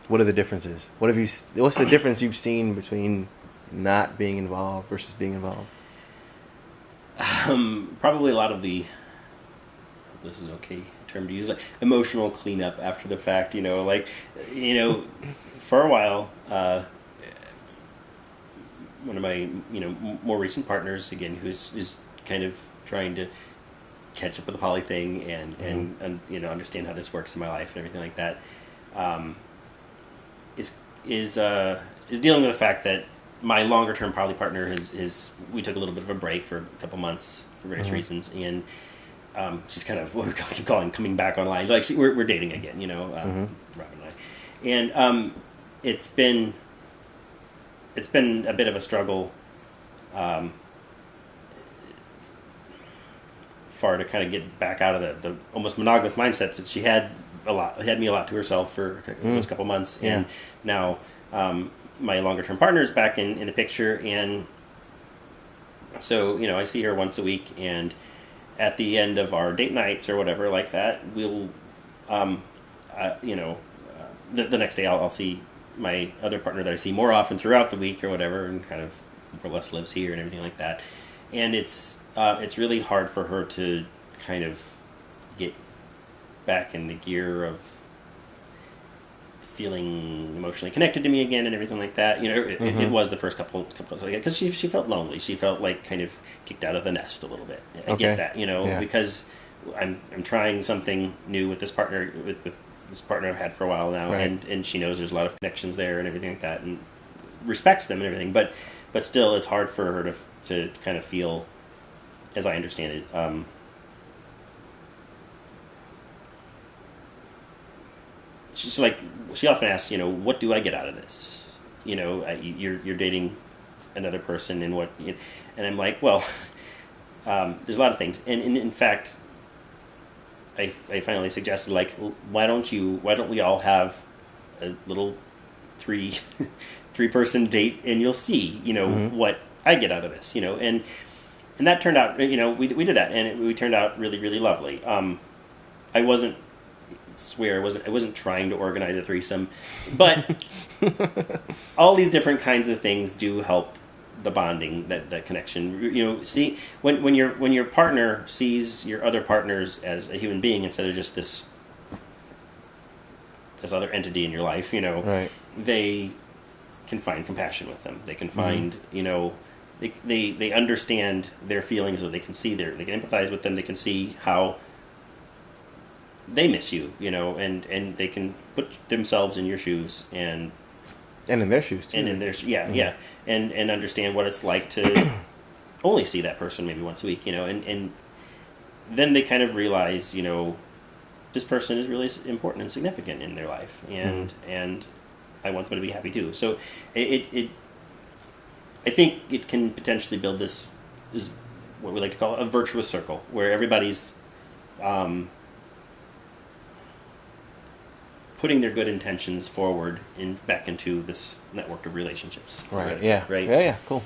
what are the differences? What's the difference you've seen between not being involved versus being involved? Probably a lot of the, this is an okay term to use, like emotional cleanup after the fact. For a while, one of my more recent partners, again, is kind of trying to catch up with the poly thing and understand how this works in my life and everything like that, is dealing with the fact that my longer term poly partner is we took a little bit of a break for a couple months for various reasons, and she's kind of what we keep calling coming back online. Like we're dating again, Robin and I, and it's been a bit of a struggle. For her to kind of get back out of the almost monogamous mindset that she had me a lot to herself for those couple months, and now my longer term partner is back in the picture, and so I see her once a week, and at the end of our date nights or whatever like that, we'll the next day I'll see my other partner that I see more often throughout the week or whatever, and kind of more or less lives here and everything like that, and it's really hard for her to kind of get back in the gear of feeling emotionally connected to me again and everything like that. It was the first couple because she felt lonely. She felt like kind of kicked out of the nest a little bit. I get that, because I'm trying something new with this partner with this partner I've had for a while now, right. and she knows there's a lot of connections there and everything like that, and respects them and everything. But still, it's hard for her to kind of feel, as I understand it, she often asks, what do I get out of this? You're dating another person, and what? And I'm like, well, there's a lot of things, and in fact, I finally suggested, like, why don't we all have a little three person date, and you'll see, what I get out of this, and that turned out, we did that, and we turned out really, really lovely. I wasn't trying to organize a threesome, but all these different kinds of things do help the bonding, that connection. See, when your partner sees your other partners as a human being instead of just this other entity in your life, right. They can find compassion with them. They can find, they understand their feelings, or they can they can empathize with them. They can see how they miss you, and they can put themselves in your shoes and in their shoes too. And in their and understand what it's like to only see that person maybe once a week, and then they kind of realize, this person is really important and significant in their life, and I want them to be happy too. So I think it can potentially build this is what we like to call a virtuous circle, where everybody's putting their good intentions forward back into this network of relationships. Right. Yeah. Right. Yeah. Cool.